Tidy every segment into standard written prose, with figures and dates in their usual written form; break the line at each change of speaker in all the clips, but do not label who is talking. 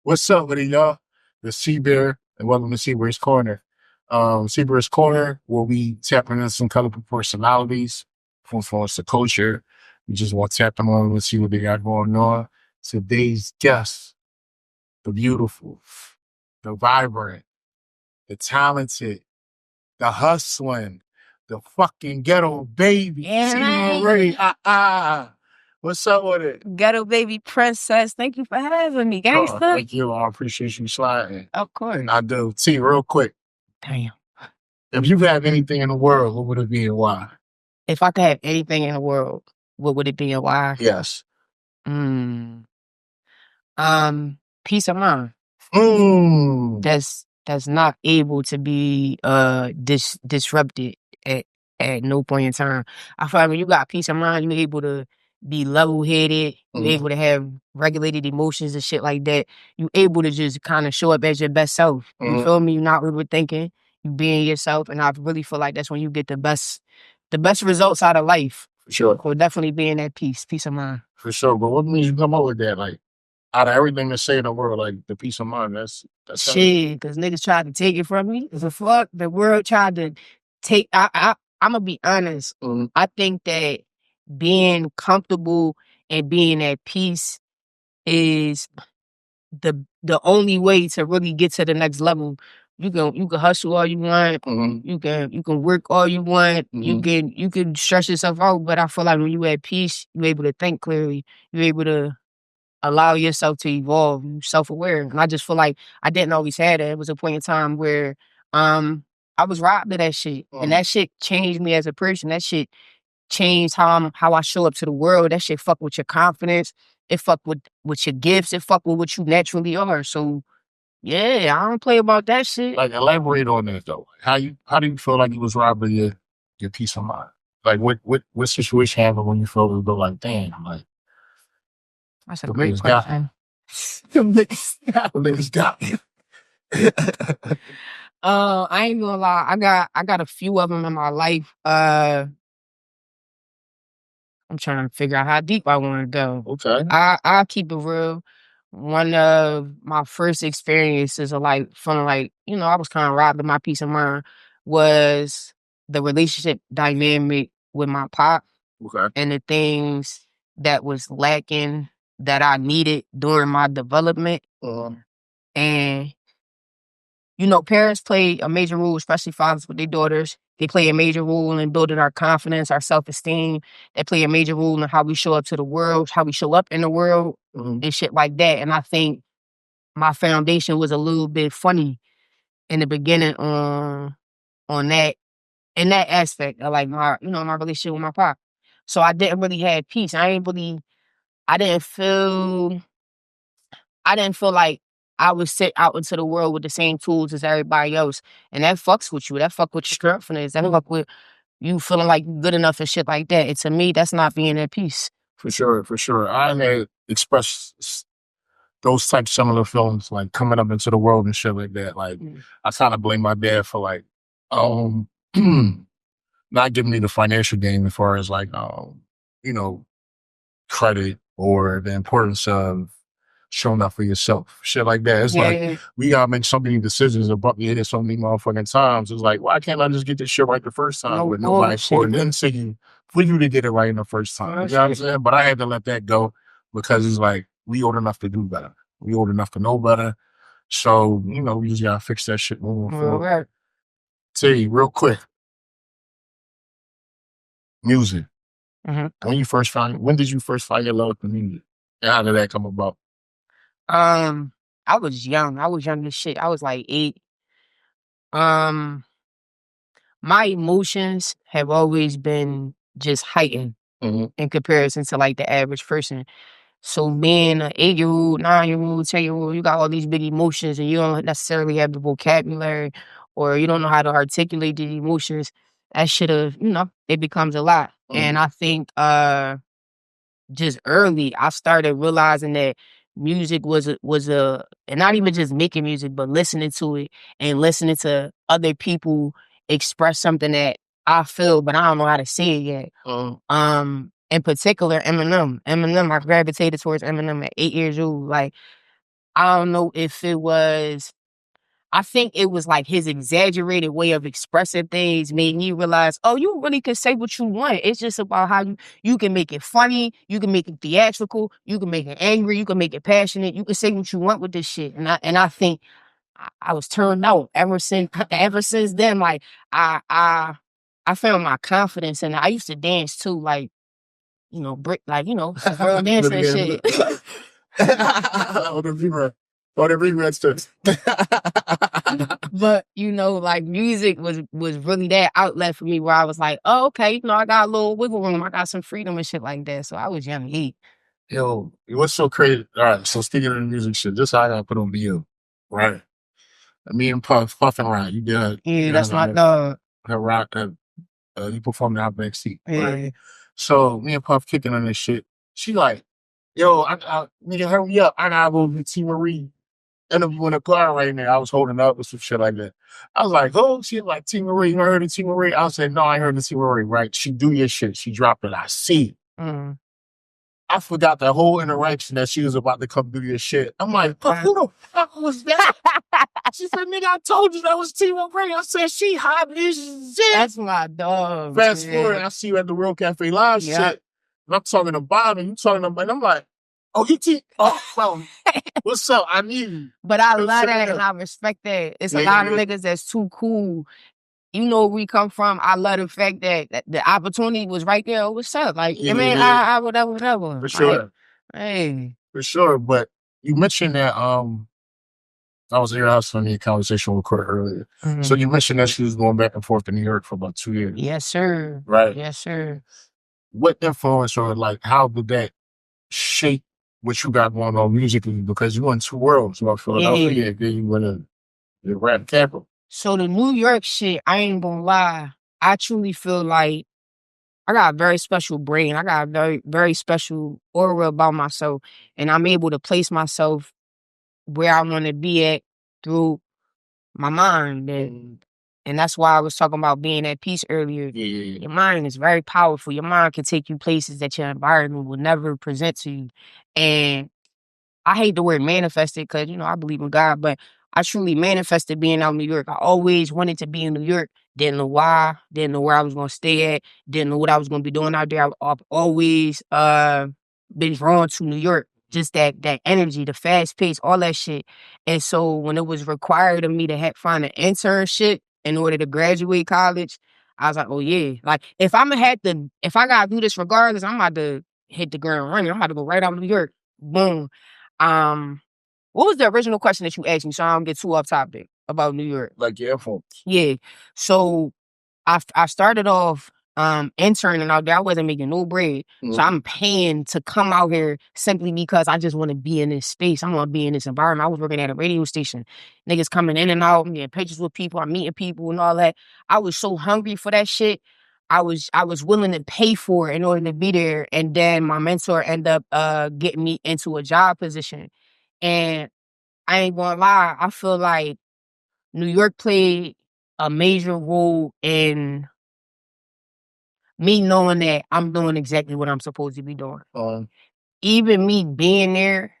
What's up with it, y'all? The Cbear, and welcome to Cbear's Corner. Cbear's Corner, where we tap into some colorful personalities from influence the culture. We just want to tap them on and see what they got going on. Today's guest, the beautiful, the vibrant, the talented, the hustling, the fucking ghetto baby, Cbear. What's up with it?
Ghetto baby princess. Thank you for having me, gangster.
Thank you. I appreciate you sliding.
Of course.
I do. T, real quick.
Damn.
If you could have anything in the world, what would it be and why?
If I could have anything in the world, what would it be and why?
Yes.
Peace of mind. That's not able to be disrupted at no point in time. I feel like when you got peace of mind, you're able to be level-headed, you're able to have regulated emotions and shit like that. You're able to just kind of show up as your best self. You feel me? You're not overthinking, you being yourself, and I really feel like that's when you get the best results out of life.
For sure.
So definitely being at peace of mind.
For sure. But what made you come up with that? Like, out of everything to say in the world, like the peace of mind, that's
shit, because niggas tried to take it from me. The fuck? The world tried to take I'm gonna be honest. I think that being comfortable and being at peace is the only way to really get to the next level. You can hustle all you want. You can work all you want. You can stress yourself out. But I feel like when you at peace, you're able to think clearly. You're able to allow yourself to evolve. You're self-aware. And I just feel like I didn't always have that. It was a point in time where I was robbed of that shit. And that shit changed me as a person. That shit changed how I show up to the world. That shit fuck with your confidence. It fuck with your gifts. It fuck with what you naturally are. So yeah, I don't play about that shit.
Like, elaborate on that though. How do you feel like you was robbed of your peace of mind? Like what situation happened when you felt as though like, damn, like
that's a great question.
The niggas got me.
I ain't gonna lie. I got a few of them in my life. I'm trying to figure out how deep I want to go.
Okay.
I'll keep it real. One of my first experiences of like feeling like, I was kind of robbed of my peace of mind was the relationship dynamic with my pop.
Okay.
And the things that was lacking that I needed during my development. And parents play a major role, especially fathers with their daughters. They play a major role in building our confidence, our self-esteem. They play a major role in how we show up to the world, how we show up in the world, and shit like that. And I think my foundation was a little bit funny in the beginning on that, in that aspect of like my relationship with my pop. So I didn't really have peace. I didn't feel like I was set out into the world with the same tools as everybody else. And that fucks with you. That fuck with your confidence. That fuck with you feeling like you're good enough and shit like that. And to me, that's not being at peace.
For sure. I may express those types of similar feelings, like coming up into the world and shit like that. Like, I kind of blame my dad for like, not giving me the financial game as far as like, credit or the importance of showing up for yourself, shit like that. It's like, we gotta make so many decisions about me so many motherfucking times. It's like, why can't I just get this shit right the first time with nobody pouring into you for you to get it right in the first time? You know what I'm saying? But I had to let that go because it's like, we old enough to do better. We old enough to know better. So, we just gotta fix that shit moving forward. Tell you real quick. Music. When did you first find your love for music? And how did that come about?
I was young. I was young as shit. I was like 8. My emotions have always been just heightened in comparison to like the average person. So being an 8-year-old, 9-year-old, 10-year-old, you got all these big emotions and you don't necessarily have the vocabulary or you don't know how to articulate these emotions. That shit it becomes a lot. And I think just early I started realizing that music was and not even just making music, but listening to it and listening to other people express something that I feel, but I don't know how to say it yet. In particular, Eminem. I gravitated towards Eminem at 8 years old. Like, I don't know if it was, I think it was like his exaggerated way of expressing things made me realize, oh, you really can say what you want. It's just about how you can make it funny, you can make it theatrical, you can make it angry, you can make it passionate, you can say what you want with this shit. And I think I was turned out ever since then. Like I found my confidence, and I used to dance too, like brick, like real dancing and shit.
Or the regrets.
But like music was really that outlet for me where I was like, oh, okay, I got a little wiggle room, I got some freedom and shit like that. So I was young and
Yo, what's so crazy? All right, so speaking of the music shit, this how I gotta put on you, right? Me and Puff and Ryan, you did.
Yeah, that's my dog.
Her rock, he performed out backseat, right?
Yeah.
So me and Puff kicking on this shit. She like, yo, nigga, hurry up! I gotta go to T-Marie. Interview in the car right now. I was holding up with some shit like that. I was like, oh, she like T-Marie. You heard of T-Marie? I said, no, I heard of T-Marie, right? She do your shit. She dropped it. I see. I forgot the whole interaction that she was about to come do your shit. I'm like, who the fuck was that? She said, nigga, I told you that was T-Marie. I said, she hot as shit.
That's my dog.
Fast forward, I see you at the World Cafe Live shit. And I'm talking to Bob and you talking to, and I'm like, oh, you well, what's up? I need you.
But I love that and I respect that. It's a lot of niggas that's too cool. You know where we come from. I love the fact that the opportunity was right there. What's up? Like, I whatever.
For sure.
Hey.
For sure. But you mentioned that I was at your house on the conversation with Court earlier. So you mentioned that she was going back and forth to New York for about 2 years.
Yes, sir.
Right.
Yes, sir.
What influence or like how did that shape what you got going on musically? Because you in two worlds, about Philadelphia, and then you went to the rap capital.
So the New York shit, I ain't gonna lie. I truly feel like I got a very special brain. I got a very, very special aura about myself. And I'm able to place myself where I want to be at through my mind. And that's why I was talking about being at peace earlier.
Yeah.
Your mind is very powerful. Your mind can take you places that your environment will never present to you. And I hate the word manifested because, I believe in God, but I truly manifested being out in New York. I always wanted to be in New York. Didn't know why. Didn't know where I was going to stay at. Didn't know what I was going to be doing out there. I've always been drawn to New York. Just that energy, the fast pace, all that shit. And so when it was required of me to find an internship in order to graduate college, I was like, oh yeah. Like if I gotta do this regardless, I'm about to hit the ground running. I'm about to go right out of New York. Boom. What was the original question that you asked me so I don't get too off topic about New York?
Like your influence.
Yeah. So I started off interning out there. I wasn't making no bread. So I'm paying to come out here simply because I just want to be in this space. I want to be in this environment. I was working at a radio station. Niggas coming in and out, I'm getting pictures with people, I'm meeting people and all that. I was so hungry for that shit. I was willing to pay for it in order to be there. And then my mentor ended up getting me into a job position. And I ain't gonna lie, I feel like New York played a major role in me knowing that I'm doing exactly what I'm supposed to be doing. Even me being there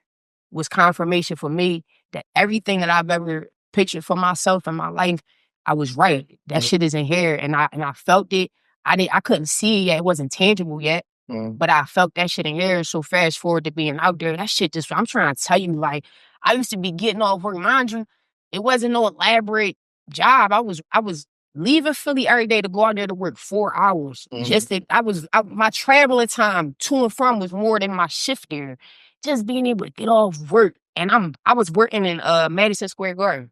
was confirmation for me that everything that I've ever pictured for myself in my life, I was right. That shit isn't here, and I felt it. I couldn't see it yet. It wasn't tangible yet, but I felt that shit in here. So fast forward to being out there, that shit just, I'm trying to tell you, like, I used to be getting off work. Mind you, it wasn't no elaborate job. I was leaving Philly every day to go out there to work 4 hours. My traveling time to and from was more than my shift there. Just being able to get off work. And I was working in Madison Square Garden.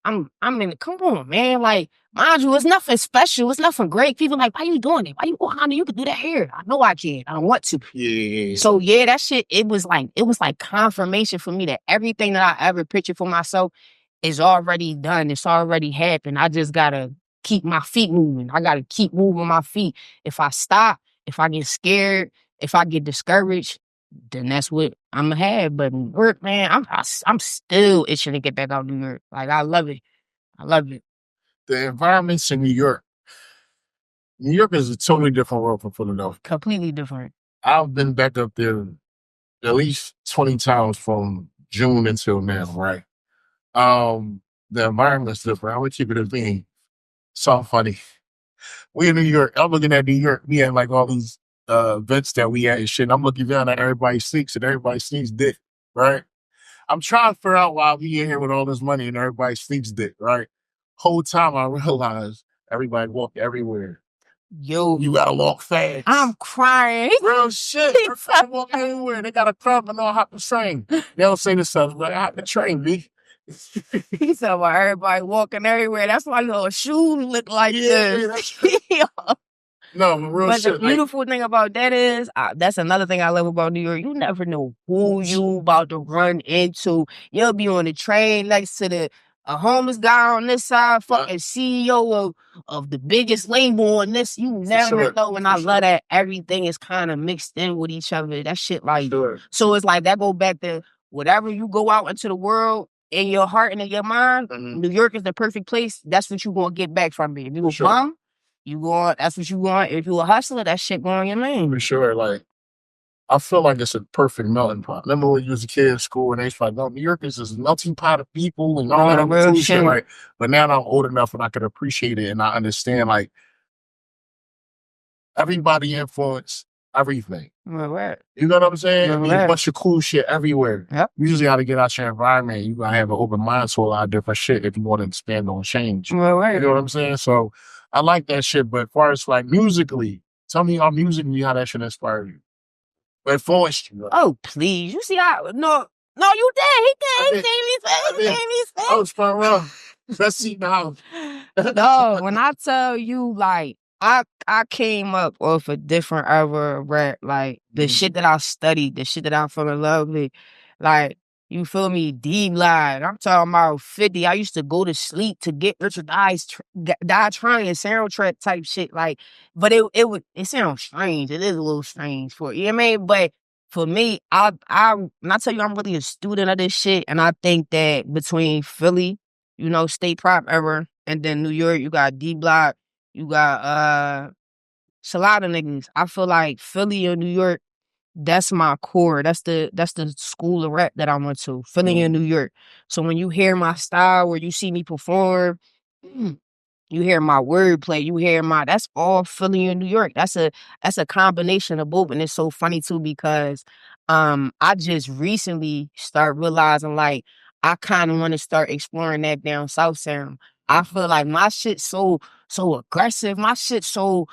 I'm in, come on, man. Like, mind you, it's nothing special. It's nothing great. People like, why you doing it? Why you going on? You could do that here. I know I can. I don't want to.
Yeah.
So yeah, that shit, it was like confirmation for me that everything that I ever pictured for myself is already done. It's already happened. I just gotta keep my feet moving. I gotta keep moving my feet. If I stop, if I get scared, if I get discouraged, then that's what I'm gonna have. But New York, man, I'm still itching to get back out of New York. Like, I love it. I love it.
The environments in New York is a totally different world from Philadelphia.
Completely different.
I've been back up there at least 20 times from June until now, right? The environment's different. I would keep it as being so funny. We in New York. I'm looking at New York. We had like all these events that we had and shit. And I'm looking down at everybody sneaks and everybody sneaks dick, right? I'm trying to figure out why we in here with all this money and everybody sneaks dick, right? Whole time I realized everybody walk everywhere.
Yo,
You gotta walk fast.
I'm crying.
Real shit. Everybody walk everywhere. They got a club and all hop the train. They don't say this stuff, but hop the train, B.
He said, well, everybody walking everywhere. That's why your shoes look like this.
No, real
but
shit.
The beautiful thing about that is, that's another thing I love about New York. You never know who you about to run into. You'll be on the train next to a homeless guy on this side, fucking CEO of the biggest label on this. You never know. And I love that everything is kind of mixed in with each other. That shit like, so it's like that go back to whatever you go out into the world, in your heart and in your mind, New York is the perfect place. That's what you're going to get back from it. If you a bum, that's what you want. If you a hustler, that shit going in your name.
For sure. Like, I feel like it's a perfect melting pot. Remember when you was a kid in school and they was like, no, New York is this melting pot of people and all that real shit. Like, but now I'm old enough and I can appreciate it and I understand, like, everybody influence everything.
Right.
You know what I'm saying? There's a bunch of cool shit everywhere. Yep. You just got to get out your environment. You got to have an open mind to a lot of different shit if you want to expand on change.
Right.
You know what I'm saying? So I like that shit. But as far as like musically, tell me how musically how that shit inspired you. But influenced you. Right?
Oh, please. You see how, no, you did. He gave me space.
I was front row. Let's see now.
No, when I tell you, like, I came up with a different era of rap, like the shit that I studied, the shit that I fell in love with, like, you feel me, D-Line. I'm talking about 50. I used to go to sleep to get Richard Die Trying soundtrack type shit, like, but it sounds strange. It is a little strange for you know what I mean? But for me, when I tell you I'm really a student of this shit, and I think that between Philly, you know, state prop era, and then New York, you got D-Block. You got it's a lot of niggas. I feel like Philly or New York, that's my core. That's the school of rap that I went to. Philly and New York. So when you hear my style or you see me perform, you hear my wordplay, you hear that's all Philly and New York. That's a combination of both. And it's so funny too because I just recently start realizing like I kind of want to start exploring that down south sound. I feel like my shit's so aggressive. My shit's so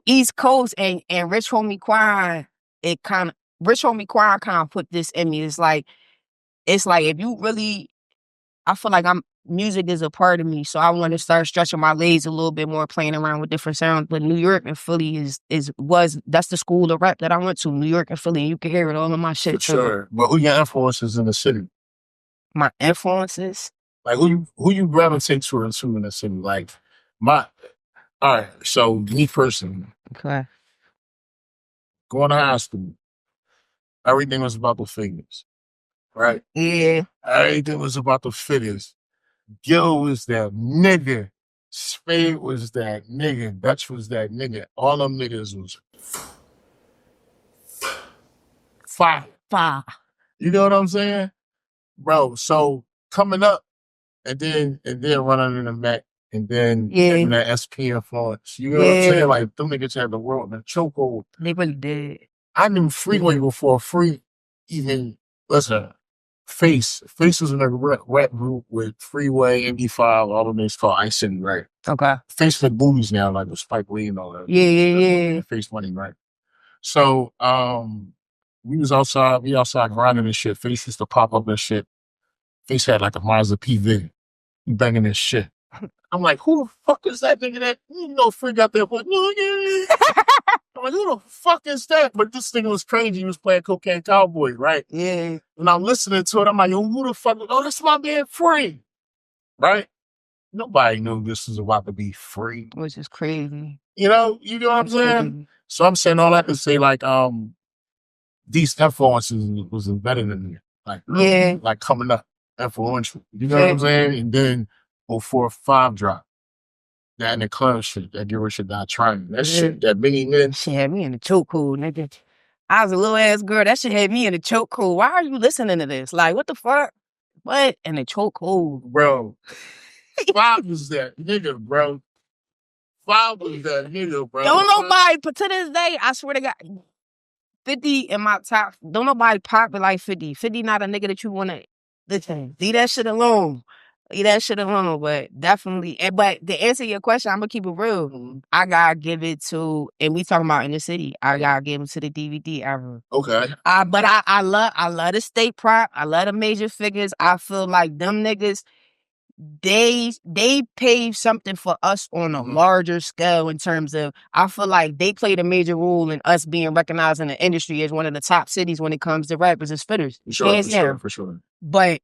East Coast and Rich Homie Quan, Rich Homie Quan kind of put this in me. It's like if you really, I feel like music is a part of me. So I want to start stretching my legs a little bit more, playing around with different sounds. But New York and Philly that's the school of rap that I went to, New York and Philly. And you can hear it all in my shit
too. Sure. But who your influences in the city?
My influences?
Like who you gravitate towards in the city? Like all right, so me personally.
Okay.
Going to high school, everything was about the figures. Right?
Yeah.
Everything was about the figures. Gil was that nigga. Spade was that nigga. Dutch was that nigga. All them niggas was fire. You know what I'm saying? Bro, so coming up and then running in the Mac and then having that SP influence. You know what I'm saying? Like them niggas had the world in a chokehold.
They really did.
I knew Freeway before Free even listen. Face was in a rap group with Freeway, MD5, all of them called Ice and right.
Okay.
Face with booties now, like with Spike Lee and all that.
Yeah.
Face money, right? So we outside grinding and shit. Face used to pop up and shit. Face had like a Mazda PV. He banging this shit. I'm like, who the fuck is that nigga that you know Free got there? But I'm like, who the fuck is that? But this nigga was crazy. He was playing Cocaine Cowboy, right?
Yeah.
And I'm listening to it. I'm like, yo, who the fuck? Oh, that's my man Free. Right? Nobody knew this was about to be Free.
Which is crazy.
You know what I'm saying? So I'm saying all that to say, like, these influences was embedded in me. Like, like coming up, influential. You know what I'm saying? And then 04-5 drop. That in the club shit, that Get Rich or Die Trying. That shit, that Biggie did.
Shit had me in the chokehold, nigga. I was a little ass girl. That shit had me in a chokehold. Why are you listening to this? Like, what the fuck? What? In a chokehold.
Bro. Five was that nigga, bro. Five was that nigga, bro.
Don't nobody, but to this day, I swear to God, 50 in my top. Don't nobody pop it like 50. 50 not a nigga that you want to listen. Leave that shit alone. Leave that shit alone. But definitely, but to answer your question, I'm going to keep it real. I got to give it to, and we talking about in the city, I got to give it to the DVD era.
Okay.
But I love the state prop. I love the major figures. I feel like them niggas, they paved something for us on a larger scale in terms of, I feel like they played a major role in us being recognized in the industry as one of the top cities when it comes to rappers and spitters.
For sure.
But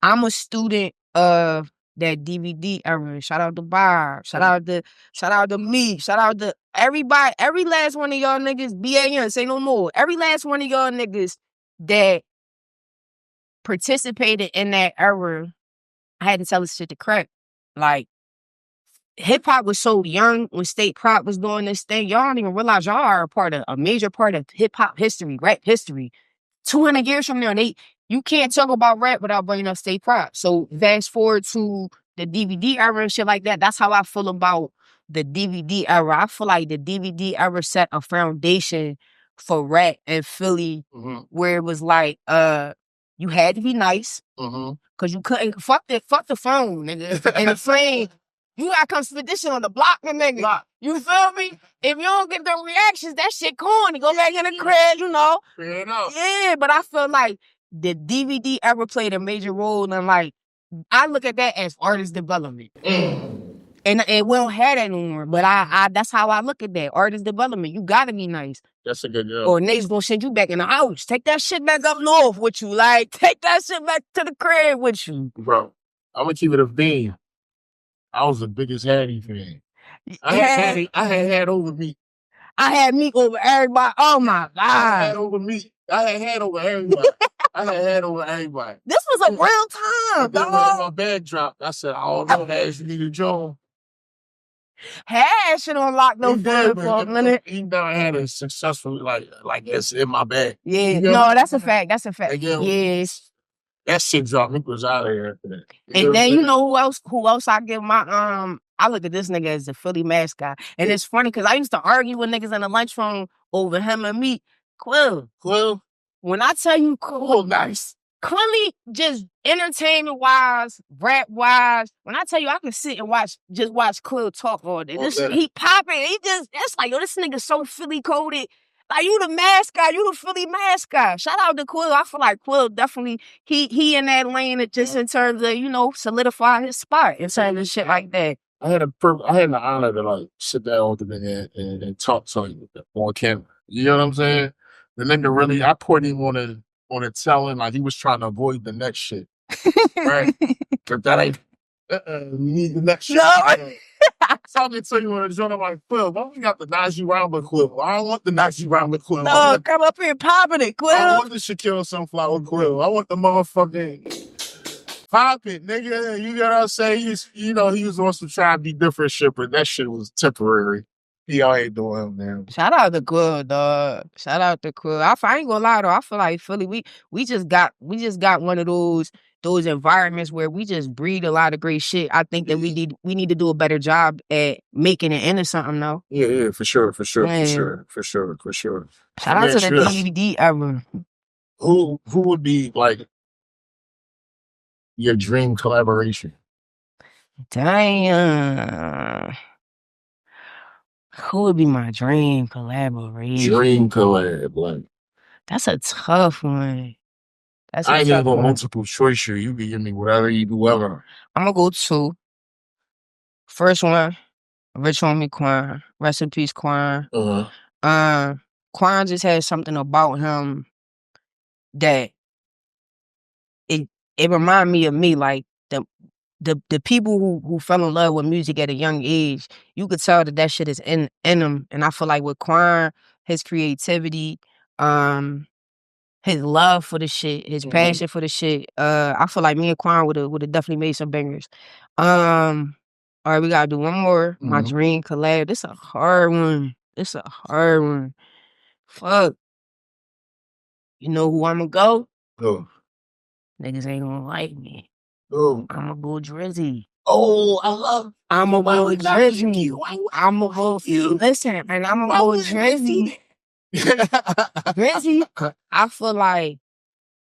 I'm a student of that DVD era. Shout out to Bob. Shout out to me. Shout out to everybody. Every last one of y'all niggas, BAN, say no more. Every last one of y'all niggas that participated in that era, I had to tell this shit to crack. Like, hip hop was so young when State Prop was doing this thing. Y'all don't even realize y'all are a major part of hip hop history, rap history. 200 years from now, you can't talk about rap without bringing up State Prop. So fast forward to the DVD era and shit like that. That's how I feel about the DVD era. I feel like the DVD era set a foundation for rap in Philly, where it was like, you had to be nice, cause you couldn't fuck the phone, nigga, and the flame. You gotta come spit this shit on the block, nigga. You feel me? If you don't get the reactions, that shit corny. Go back in the crib, you know. Yeah, but I feel like the DVD ever played a major role in, like, I look at that as artist development. And we don't have that anymore. But I that's how I look at that. Artist development. You gotta be nice.
That's a good job.
Or niggas gonna send you back in the house. Take that shit back up north with you. Like, take that shit back to the crib with you.
Bro, I'm gonna keep it a beam. I was the biggest Hattie fan. I had Hat over me.
I had Meek over everybody. Oh my God.
I had Hat over me. I had Hat over everybody. I had Hat over everybody.
This was a real time,
dog. When my bag dropped, I said, I don't know, Hash Nigga Jones.
Had shit on lock though for a minute.
He never had a successful, like it's in my bag.
Yeah, you know? No, that's a fact. That's a fact.
Yes. That shit dropped. Nick was out of here after that.
And then you know who else I give my I look at this nigga as the Philly mascot. And it's funny because I used to argue with niggas in the lunchroom over him and me. Quill. When I tell you Quill, nice. Clearly, just entertainment wise, rap wise. When I tell you I can sit and watch Quill talk all day. He popping. It's like, yo, this nigga so Philly coded. Like, you the mascot, you the Philly mascot. Shout out to Quill. I feel like Quill definitely, he in that lane just in terms of, you know, solidify his spot in terms of shit like that.
I had the honor to like sit down with the nigga and talk to him on camera. You know what I'm saying? The nigga really, I put him on a telling, like he was trying to avoid the next shit. Right? But that ain't, we need the next shit.
No.
Something to you on a joint. I'm like, Quill, why we got the Nazi round with Quill? I don't want the Nazi round with Quill.
No, come up here popping it, Quill.
I want the Shaquille Sunflower Quill. I want the motherfucking pop it, nigga. You know what I'm saying? He was on some trying to be different shit, but that shit was temporary. He ain't doing, man.
Shout out to Quill, dog. Shout out to Quill. I ain't gonna lie though. I feel like Philly, we just got one of those environments where we just breed a lot of great shit. I think that we need to do a better job at making it into something though.
Yeah, for sure. Shout out
to the DVD ever.
Who would be like your dream collaboration?
Damn. Who would be my dream collaboration?
Dream collab, like.
That's a tough one.
I ain't gonna go multiple choice here. You can give me whatever you do ever.
I'm gonna go 2. First one, Rich Homie Quan. Rest in peace, Quan. Quan just had something about him that it reminded me of me, like the people who fell in love with music at a young age. You could tell that shit is in them. And I feel like with Quan, his creativity, his love for the shit, his passion for the shit. I feel like me and Quan would have definitely made some bangers. All right, we gotta do one more. My dream collab. This a hard one. Fuck. You know who I'ma go?
Oh.
Niggas ain't gonna like me.
Oh.
I'ma go Drizzy.
Oh, I love.
I'ma go Drizzy. I'ma go. Listen, and I'ma go Drizzy. Drizzy. I feel like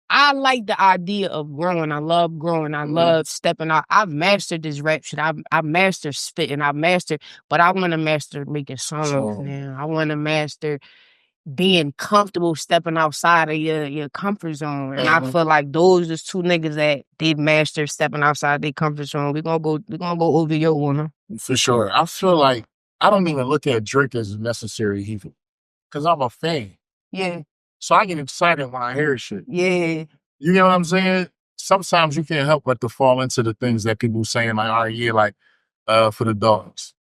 I like the idea of growing. I love growing. I love stepping out. I've mastered this rap shit. I've mastered spitting. But I want to master making songs now. I want to master being comfortable stepping outside of your comfort zone. And I feel like those is two niggas that they master stepping outside their comfort zone. We're gonna go over your one.
For sure. I feel like I don't even look at Drake as necessary either. Cause I'm a fan.
Yeah.
So I get excited when I hear shit.
Yeah.
You know what I'm saying? Sometimes you can't help but to fall into the things that people saying, like, all right, yeah, like, for the dogs.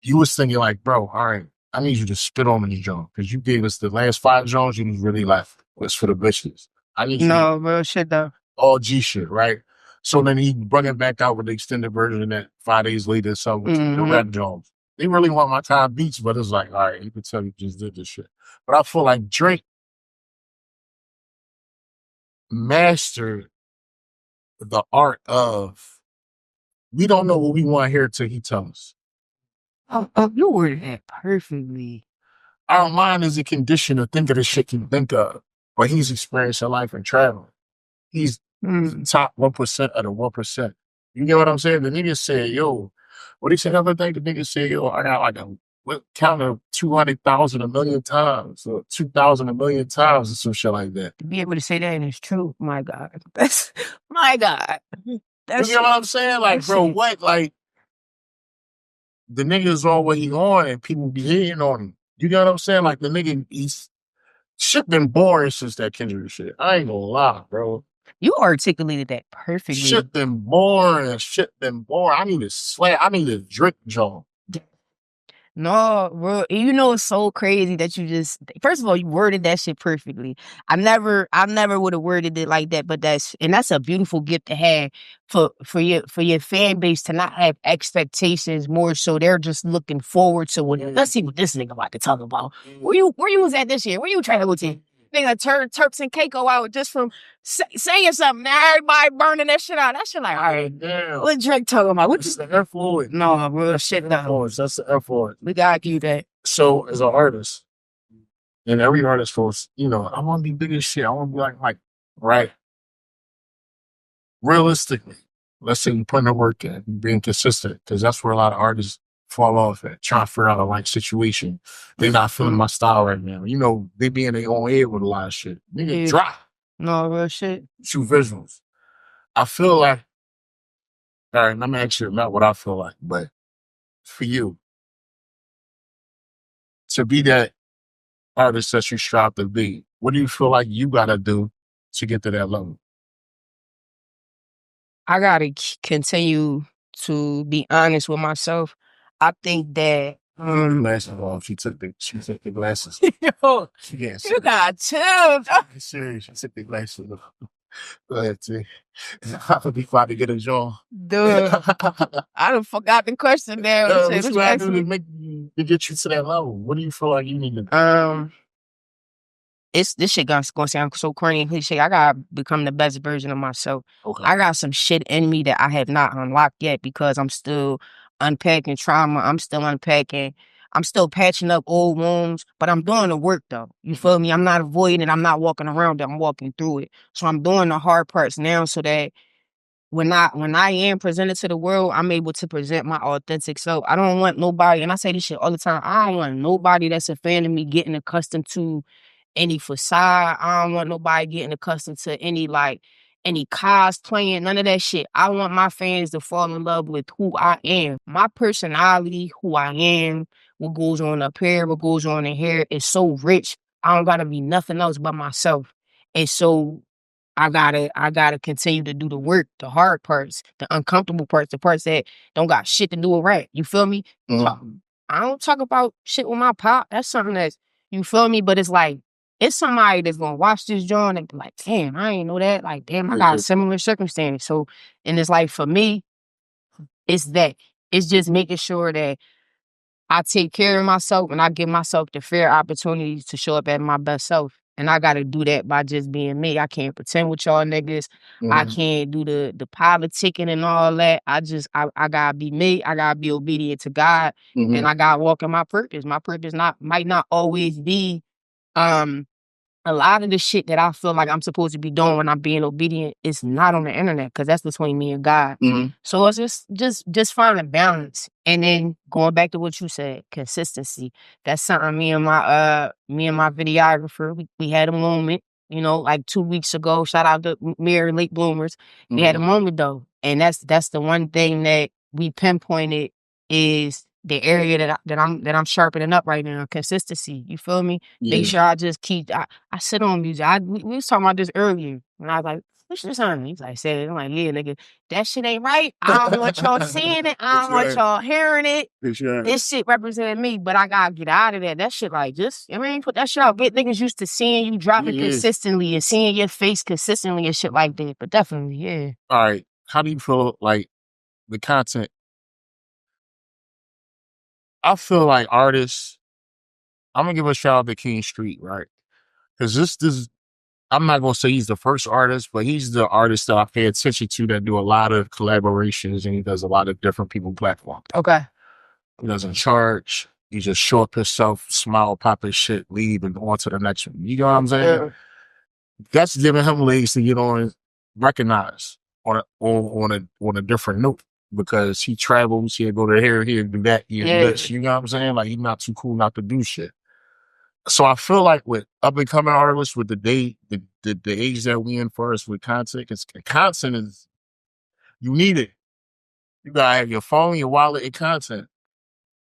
You was thinking like, bro, all right, I need you to spit on me, John, because you gave us the last 5 Jones you was really like, was for the bitches. I need
No, real shit though.
All G shit, right? So then he brought it back out with the extended version of that 5 days later, so with the Rap Jones. They really want my time beats, but it's like, all right, you can tell you just did this shit. But I feel like Drake mastered the art of, we don't know what we want to hear till he tells us.
Oh, you worded that perfectly.
Our mind is a condition to think of the shit you think of, but he's experiencing life and traveling. He's the top 1% of the 1%. You get what I'm saying? The nigga said, yo, what he said the other day? The nigga said, yo, I got like a count of 200,000 a million times, or 2,000 a million times, or some shit like that.
To be able to say that and it's true, my God. That's, my God.
That's, you know what I'm saying? Like, bro, what? Like, the nigga is on what he on and people be hating on him. You know what I'm saying? Like, the nigga, shit been boring since that Kendrick shit. I ain't gonna lie, bro.
You articulated that perfectly.
Shit been boring. I need a slap. I need a drink, John.
No, bro. You know it's so crazy that you just, first of all, you worded that shit perfectly. I never would have worded it like that, but that's a beautiful gift to have for your fan base to not have expectations, more so they're just looking forward to let's see what this nigga about to talk about. Where you was at this year? Where you trying to go to? Nigga turn Turks and Caicos out just from saying something. Now everybody burning that shit out. That shit like, all right, damn. What Drake talking about? What's the influence? No, real shit though.
That's the influence.
We gotta do that.
So as an artist, and every artist goes, you know, I want to be big as shit. I want to be like, right? Realistically, let's say you putting the work in, being consistent, because that's where a lot of artists fall off at, trying to figure out a like situation. They're not feeling my style right now. You know, they be in their own head with a lot of shit. Nigga, drop.
No, real shit.
Shoot visuals. I feel like, all right, I'm actually not what I feel like, but for you, to be that artist that you strive to be, what do you feel like you gotta do to get to that level?
I gotta continue to be honest with myself. I think that
glasses off. She took the glasses.
Yo,
Yes.
you got chills.
Serious. She took the glasses off. Go ahead, T. I'll be fine to get a jaw.
Dude, I done forgot the question there.
What you gotta do to get you to that level? What do you feel like you need to do?
This shit gonna sound so corny and cliche. I gotta become the best version of myself.
Okay.
I got some shit in me that I have not unlocked yet because I'm still unpacking trauma. I'm still unpacking. I'm still patching up old wounds, but I'm doing the work though. You feel me? I'm not avoiding it. I'm not walking around it. I'm walking through it. So I'm doing the hard parts now so that when I am presented to the world, I'm able to present my authentic self. I don't want nobody, and I say this shit all the time, I don't want nobody that's a fan of me getting accustomed to any facade. I don't want nobody getting accustomed to any cosplaying, none of that shit. I want my fans to fall in love with who I am. My personality, who I am, what goes on up here, what goes on in here is so rich. I don't gotta be nothing else but myself. And so I gotta continue to do the work, the hard parts, the uncomfortable parts, the parts that don't got shit to do with rap. You feel me?
Mm-hmm.
I don't talk about shit with my pop. That's something that's, you feel me? But it's like, it's somebody that's gonna watch this drawing and be like, damn, I ain't know that. Like, damn, I got a similar circumstance. So, and it's like, for me, it's that. It's just making sure that I take care of myself and I give myself the fair opportunities to show up at my best self. And I gotta do that by just being me. I can't pretend with y'all niggas. I can't do the politicking and all that. I gotta be me. I gotta be obedient to God. And I gotta walk in my purpose. My purpose might not always be a lot of the shit that I feel like I'm supposed to be doing when I'm being obedient is not on the internet, because that's between me and God. So it's just finding balance. And then going back to what you said, consistency. That's something me and my videographer, we had a moment, you know, like 2 weeks ago. Shout out to Mirror Late Bloomers. We had a moment though. And that's the one thing that we pinpointed is the area that I'm sharpening up right now. Consistency. You feel me? Make sure I just keep I sit on music. We was talking about this earlier, and I was like, "What's this on?" He's like, "Say it." I'm like, "Yeah, nigga, that shit ain't right. I don't want y'all seeing it. I don't want y'all hearing it. This shit represented me, but I gotta get out of that. That shit, like, just, I mean, put that shit out. Get niggas used to seeing you drop it consistently and seeing your face consistently and shit like that. But definitely, yeah."
All right, how do you feel like the content? I feel like artists. I'm gonna give a shout out to King Street, right? Because this I'm not gonna say he's the first artist, but he's the artist that I pay attention to that do a lot of collaborations, and he does a lot of different people platforms.
Okay.
He doesn't charge. He just show up himself, smile, pop his shit, leave, and on to the next one. You know what I'm saying? That's giving him legs to get on, recognized on a different note, because he travels, he'll go to here, he'll do that, he'll do this. You know what I'm saying? Like, he's not too cool not to do shit. So I feel like with up and coming artists, with the age that we in first with content, because content is, you need it. You gotta have your phone, your wallet, and content.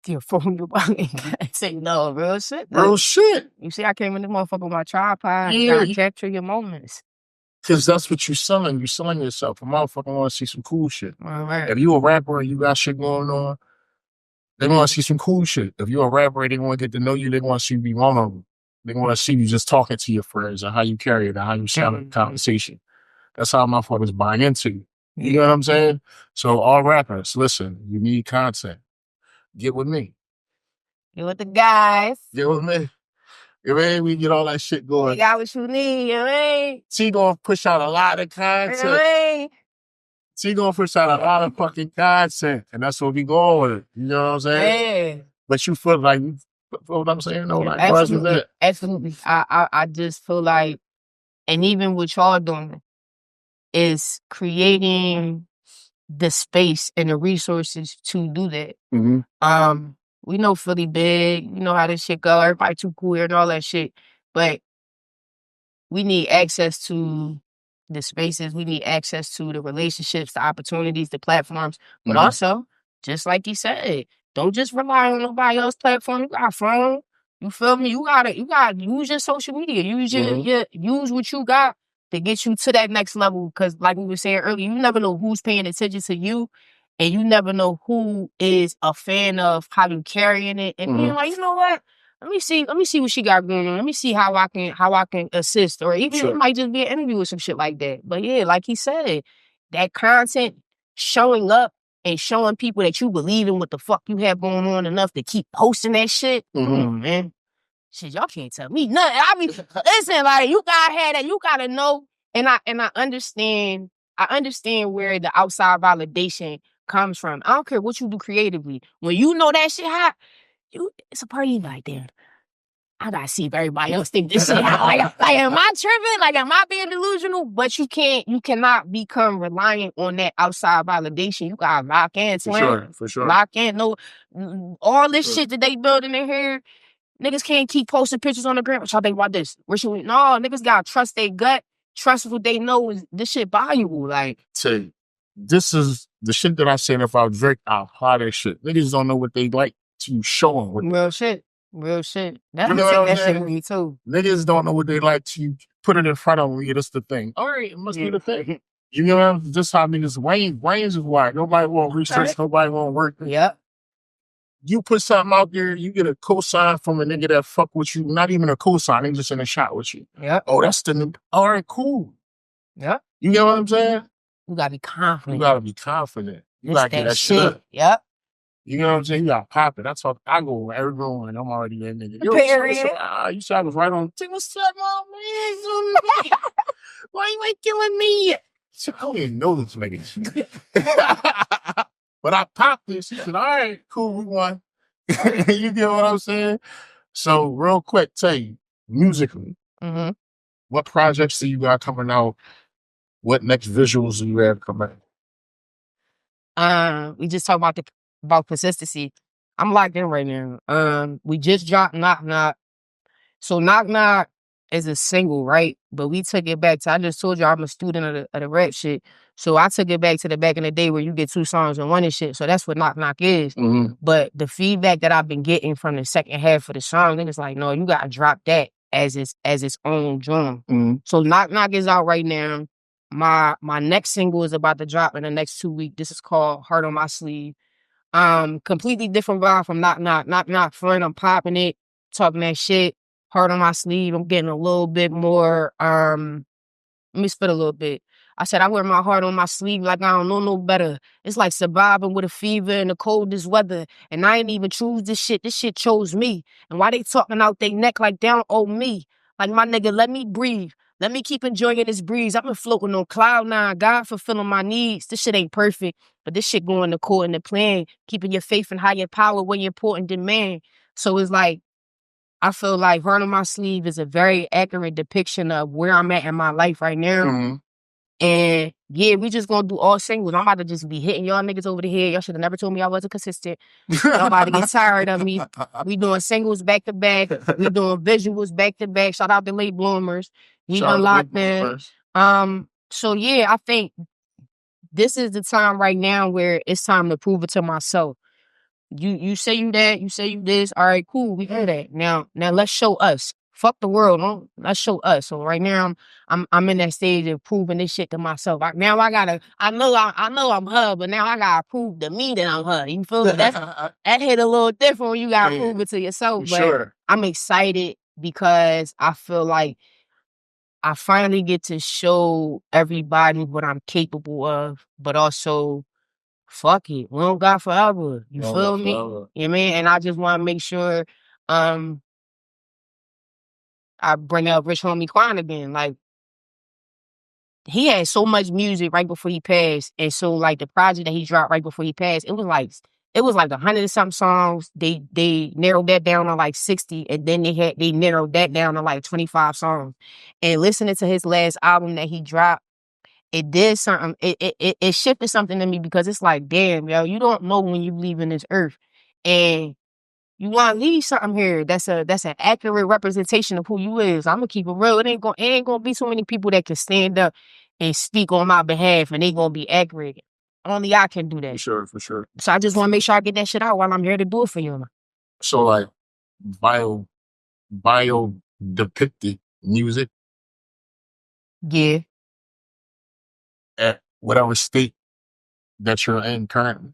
Your phone, your wallet, and content. No, real shit.
Real shit.
You see, I came in this motherfucker with my tripod. You gotta capture your moments.
Because that's what you're selling. You're selling yourself. A motherfucker want to see some cool shit.
Right.
If you a rapper and you got shit going on, they want to see some cool shit. If you're a rapper, they want to get to know you. They want to see you be vulnerable. They want to see you just talking to your friends and how you carry it and how you sound in conversation. That's how motherfuckers buy into you. You know what I'm saying? So all rappers, listen, you need content. Get with me.
Get with the guys.
Get with me. You mean, we get all that shit going.
You got what you need, you mean?
She gonna push out a lot of content. She gonna push out a lot of fucking content, and that's what we going with. You know what I'm saying? Yeah. But you feel like, you feel what I'm saying? No, like,
absolutely. Absolutely. I just feel like, and even what y'all doing is creating the space and the resources to do that. We know Philly big, you know how this shit go, everybody too cool here and all that shit, but we need access to the spaces, we need access to the relationships, the opportunities, the platforms, but also, just like he said, don't just rely on nobody else's platform. You got a phone, you feel me? You gotta use your social media, use use what you got to get you to that next level, because like we were saying earlier, you never know who's paying attention to you. And you never know who is a fan of how you carrying it, and being like, you know what? Let me see what she got going on. Let me see how I can assist, or even it might just be an interview or some shit like that. But yeah, like he said, that content showing up and showing people that you believe in what the fuck you have going on enough to keep posting that shit. Man, shit, y'all can't tell me nothing. I mean, listen, like, you gotta have that. You gotta know, and I understand. I understand where the outside validation comes from. I don't care what you do creatively. When you know that shit hot, it's a party like that. I gotta see if everybody else think this shit hot. Like, am I tripping? Like, am I being delusional? But you cannot become reliant on that outside validation. You gotta lock in, twin.
For sure.
Lock in. No, all this shit that they building in here, niggas can't keep posting pictures on the gram. What y'all think about this? No, niggas gotta trust their gut. Trust what they know is this shit valuable. Like,
this is the shit that I said. If I Drake, I'll apply that shit. Niggas don't know what they like to show them.
Real shit. That's you know that shit with me too.
Niggas don't know what they like to put it in front of them. Yeah, that's the thing. All right, it must be the thing. You know what I'm saying? Just how niggas, Wayne's is wired. Nobody want research. Nobody want work.
Yep.
You put something out there, you get a cosign from a nigga that fuck with you. Not even a cosign, they just in a shot with you.
Yep.
Oh, that's the new. All right, cool.
Yep.
You know what I'm saying?
You gotta be confident.
You gotta get that shit up.
Yep.
You know what I'm saying? You got pop it. I go every room and I'm already that nigga. Yo, you said I was right on. Say, what's up, man? Why you ain't killing me? So I don't even know this nigga. But I popped this. She said, all right, cool, we won. You get what I'm saying? So real quick, tell you, musically, what projects do you got coming out? What next visuals do you have coming out?
We just talked about consistency. I'm locked in right now. We just dropped Knock Knock. So Knock Knock is a single, right? But we took it back to, I just told you I'm a student of the rap shit. So I took it back to the back in the day where you get 2 songs in one and shit. So that's what Knock Knock is. But the feedback that I've been getting from the second half of the song, niggas like, no, you gotta drop that as its own drum. So Knock Knock is out right now. My next single is about to drop in the next 2 weeks. This is called Heart on My Sleeve. Completely different vibe from Knock Knock. Knock Knock friend, I'm popping it, talking that shit. Heart on my sleeve. I'm getting a little bit more, let me spit a little bit. I said, I wear my heart on my sleeve like I don't know no better. It's like surviving with a fever in the coldest weather. And I ain't even choose this shit. This shit chose me. And why they talking out they neck like they don't owe me? Like, my nigga, let me breathe. Let me keep enjoying this breeze. I've been floating on cloud nine. God fulfilling my needs. This shit ain't perfect, but this shit going according to plan. Keeping your faith in higher power when you're important than man. So it's like, I feel like Heart on My Sleeve is a very accurate depiction of where I'm at in my life right now. And yeah, we just gonna do all singles. I'm about to just be hitting y'all niggas over the head. Y'all should have never told me I wasn't consistent. Y'all about to get tired of me. We doing singles back to back. We doing visuals back to back. Shout out to Late Bloomers. We done locked in. So yeah, I think this is the time right now where it's time to prove it to myself. You say you that, you say you this, all right, cool, we hear that. Now let's show us. Fuck the world, let's show us. So right now I'm in that stage of proving this shit to myself. I know I'm her, but now I gotta prove to me that I'm her. You feel me? That hit a little different when you gotta prove it to yourself. But sure. I'm excited because I feel like I finally get to show everybody what I'm capable of, but also fuck it. We don't got forever. You feel me? You know what I mean? And I just want to make sure I bring up Rich Homie Quan again. Like, he had so much music right before he passed. And so like the project that he dropped right before he passed, it was like 100 and something songs. They narrowed that down to like 60, and then they narrowed that down to like 25 songs. And listening to his last album that he dropped, it did something. It shifted something to me because it's like, damn, yo, you don't know when you leaving this earth, and you want to leave something here that's an accurate representation of who you is. I'm gonna keep it real. It ain't gonna be so many people that can stand up and speak on my behalf, and they gonna be accurate. Only I can do that.
For sure.
So I just want to make sure I get that shit out while I'm here to do it for you.
So like bio depicted music.
Yeah.
At whatever state that you're in currently.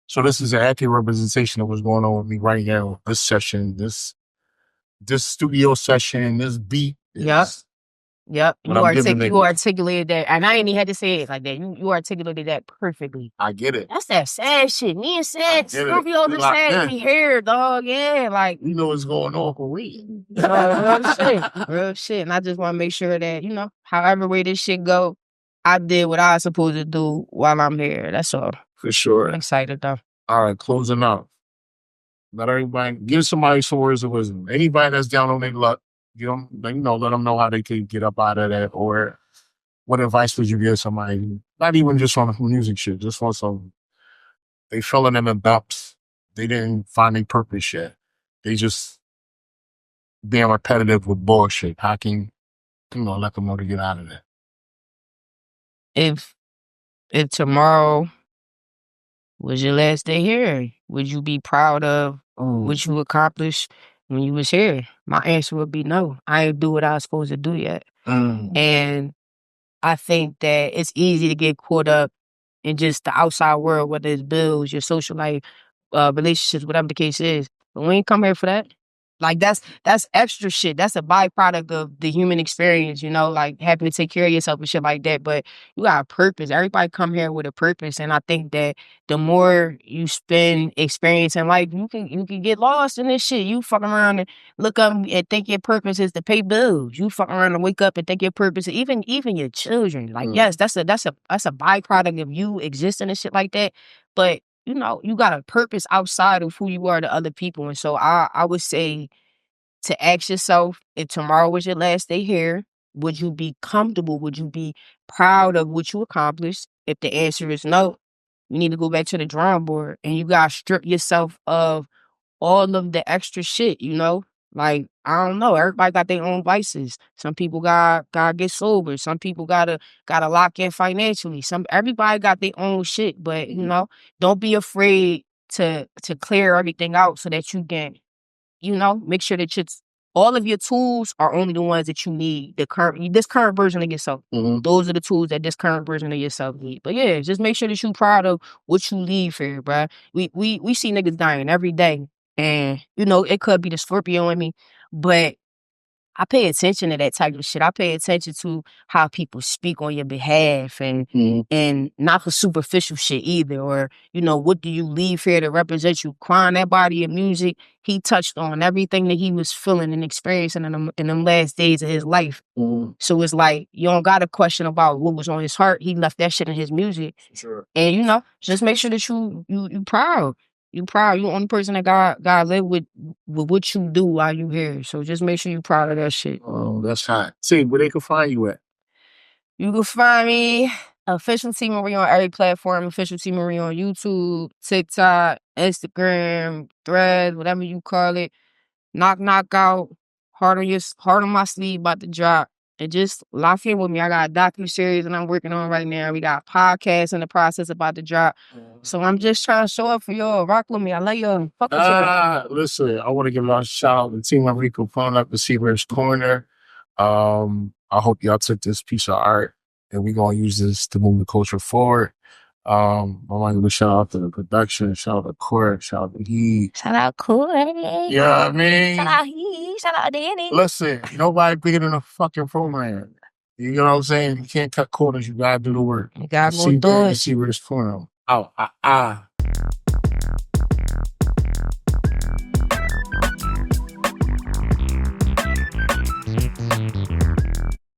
So this is an accurate representation of what's going on with me right now. This session, this studio session, this beat.
Yep. You articulated that. And I ain't even had to say it like that. You articulated that perfectly.
I get it.
That's that sad shit. Me and sad, Scorpio the sad be here, dog. Yeah, like.
You know what's going on for real.
Real shit. And I just want to make sure that, however way this shit go, I did what I was supposed to do while I'm here. That's all.
For sure.
I'm excited though.
All right, closing out. Let everybody, give somebody some words of wisdom. Anybody that's down on their luck, let them know how they can get up out of that, or what advice would you give somebody? Not even just on music shit, just on some, they filling in the dumps. They didn't find their purpose yet. They just being repetitive with bullshit. How can let them know to get out of that?
If tomorrow was your last day here, would you be proud of what you accomplished when you was here? My answer would be no. I ain't do what I was supposed to do yet. And I think that it's easy to get caught up in just the outside world, whether it's bills, your social life, relationships, whatever the case is. But we ain't come here for that. Like that's extra shit. That's a byproduct of the human experience, like having to take care of yourself and shit like that. But you got a purpose. Everybody come here with a purpose. And I think that the more you spend experience in life, you can get lost in this shit. You fuck around and look up and think your purpose is to pay bills. You fuck around and wake up and think your purpose, even your children. Like, yes, that's a byproduct of you existing and shit like that. But you got a purpose outside of who you are to other people. And so I would say to ask yourself, if tomorrow was your last day here, would you be comfortable? Would you be proud of what you accomplished? If the answer is no, you need to go back to the drawing board and you got to strip yourself of all of the extra shit, Like, I don't know. Everybody got their own vices. Some people gotta get sober. Some people gotta lock in financially. Everybody got their own shit. But, don't be afraid to clear everything out so that you can, make sure that all of your tools are only the ones that you need. This current version of yourself. Those are the tools that this current version of yourself need. But yeah, just make sure that you're proud of what you leave here, bruh. We see niggas dying every day. And, it could be the Scorpio in me, but I pay attention to that type of shit. I pay attention to how people speak on your behalf and not for superficial shit either. Or, what do you leave here to represent you? Crying that body of music, he touched on everything that he was feeling and experiencing in them last days of his life. So it's like, you don't got a question about what was on his heart. He left that shit in his music.
Sure.
And, just make sure that you proud. You proud. You the only person that God live with what you do while you here. So just make sure you proud of that shit.
Oh, that's hot. See, where they can find you at?
You can find me, officialTmarie on every platform. officialTmarie on YouTube, TikTok, Instagram, Threads, whatever you call it. Knock out. Heart on my sleeve about to drop. And just lock in with me. I got a docuseries that I'm working on right now. We got podcasts in the process about to drop. So I'm just trying to show up for y'all. Rock with me. I love y'all. Fuck with y'all.
Listen, I want to give a shout out to Team Rico pulling up the Cbear's Corner. I hope y'all took this piece of art and we're going to use this to move the culture forward. I want to give a shout out to the production, shout out to Court, shout out to He.
Shout out Court.
You know what I mean?
Shout out He. Shout out Danny.
Listen, nobody bigger than a fucking program. You know what I'm saying? You can't cut corners. You got to do the work.
You got to go do it.
Cbear's Corner. Out.